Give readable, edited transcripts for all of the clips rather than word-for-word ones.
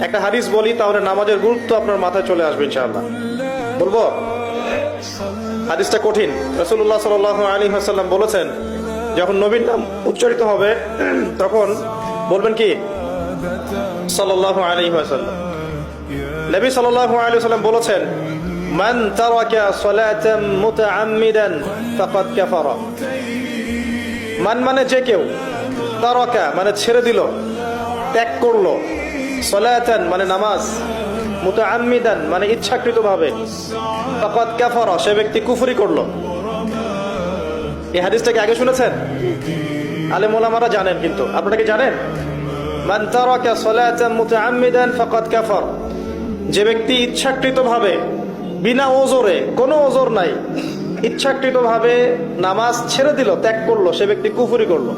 একটা হাদিস বলি, তাহলে নামাজের গুরুত্ব আপনার মাথায় চলে আসবে ইনশাআল্লাহ। বলবো? হাদিসটা কঠিন। রাসূলুল্লাহ সাল্লাল্লাহু আলাইহি ওয়াসাল্লাম বলেছেন, যখন নবীর নাম উচ্চারিত হবে তখন বলবেন কি? সাল্লাল্লাহু আলাইহি ওয়াসাল্লাম। নবী সাল্লাল্লাহু আলাইহি ওয়াসাল্লাম বলেছেন, মান তারাকা সালাতান মুতাআম্মিদান ফাকাদ কাফারা। মান মানে যে কেউ, তারাকা মানে ছেড়ে দিল, ত্যাগ করলো, সালাতান মানে নামাজ, মুতাআম্মিদান মানে ইচ্ছাকৃতভাবে, ফাকাদ কাফারা সে ব্যক্তি কুফরি করলো। এই হাদিসটাকে আগে শুনেছেন? আলেম ওলামারা জানেন, কিন্তু আপনারা কি জানেন? মান তারাকা সালাতান মুতাআম্মিদান ফাকাদ কাফার, যে ব্যক্তি ইচ্ছাকৃতভাবে বিনা ওজরে, কোনো ওজর নাই, ইচ্ছাকৃতভাবে নামাজ ছেড়ে দিল, ত্যাগ করলো, সে ব্যক্তি কুফরি করলো।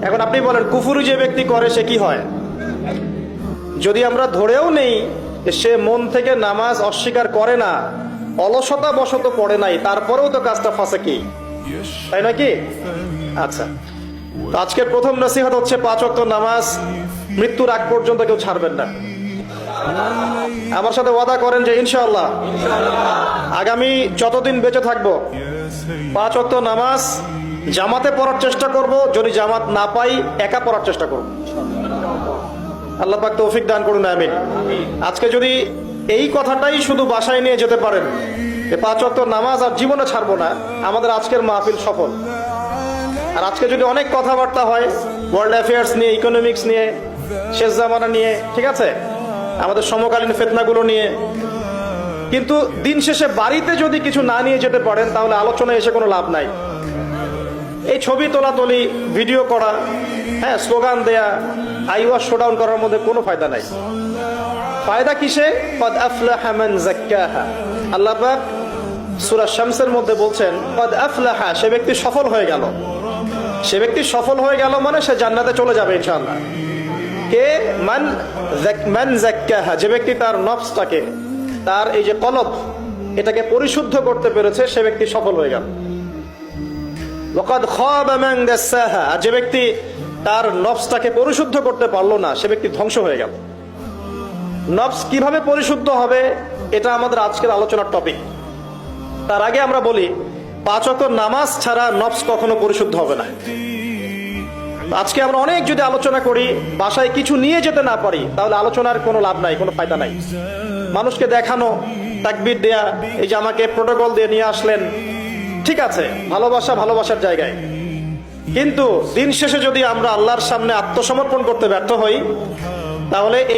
এখন আপনি বলেন, কুফরি যে ব্যক্তি করে সে কি হয়? যদি আমরা ধরেও নেই সে মন থেকে নামাজ অস্বীকার করে না, অলসতা বশত পড়ে নাই, তারপরেও তো কাজটা ফাঁসেকি, তাই নাকি? আচ্ছা, তো আজকের প্রথম নসিহত হচ্ছে 5 ওয়াক্ত নামাজ মৃত্যুর আগ পর্যন্ত কেউ ছাড়বেন না। আমার সাথে ওয়াদা করেন যে ইনশাআল্লাহ আগামী যতদিন বেঁচে থাকবো 5 ওয়াক্ত নামাজ জামাতে পড়ার চেষ্টা করব, যদি জামাত না পাই একা পড়ার চেষ্টা করব। আল্লাহ পাক তৌফিক দান করুন, আমিন। আজকে যদি এই কথাটাই শুধু বাসায় নিয়ে যেতে পারেন, 5 ওয়াক্ত নামাজ আর জীবনে ছাড়বো না, আমাদের আজকের মাহফিল সফল। আর আজকে যদি অনেক কথাবার্তা হয় ওয়ার্ল্ড অ্যাফেয়ার্স নিয়ে, ইকোনমিক্স নিয়ে, শেষ জামানা নিয়ে, ঠিক আছে, আমাদের সমকালীন ফিতনাগুলো নিয়ে, কিন্তু দিন শেষে বাড়িতে যদি কিছু না নিয়ে যেতে পারেন তাহলে আলোচনায় এসে কোনো লাভ নাই। এই ছবি তোলাতুলি, ভিডিও করা, হ্যাঁ, স্লোগান দেয়া, আইওয়াজ শোডাউন করার মধ্যে কোনো ফায়দা নাই। ফায়দা কিসে? কদ আফলাহা মান যাক্কাহা। আল্লাহ পাক সূরা শামসের মধ্যে বলছেন, কদ আফলাহা, সে ব্যক্তি সফল হয়ে গেল। সে ব্যক্তি সফল হয়ে গেল মানে সে জান্নাতে চলে যাবে ইনশাআল্লাহ। কে? মান যাক্কাহা, যে ব্যক্তি তার নফসটাকে, তার এই যে কলব, এটাকে পরিশুদ্ধ করতে পেরেছে, সে ব্যক্তি সফল হয়ে গেল। ওয়াকাদ খাবা মান দাসাহা, আর যে ব্যক্তি তার নফসটাকে পরিশুদ্ধ করতে পারলো না, সে ব্যক্তি ধ্বংস হয়ে গেল। নফস কিভাবে পরিশুদ্ধ হবে, এটা আমাদের আজকের আলোচনার টপিক। তার আগে আমরা বলি, 5 ওয়াক্ত নামাজ ছাড়া নফস কখনো পরিশুদ্ধ হবে না। আজকে আমরা অনেক যদি আলোচনা করি, বাসায় কিছু নিয়ে যেতে না পারি, তাহলে আলোচনার কোনো লাভ নাই, কোনো ফায়দা নাই। মানুষকে দেখানো, তাকবীর দেয়া, এই যে আমাকে প্রোটোকল দিয়ে নিয়ে আসলেন, ঠিক আছে, ভালোবাসা ভালোবাসার জায়গায়, কিন্তু দিন শেষে যদি আমরা আল্লাহর সামনে আত্মসমর্পণ করতে ব্যর্থ হই, তাহলে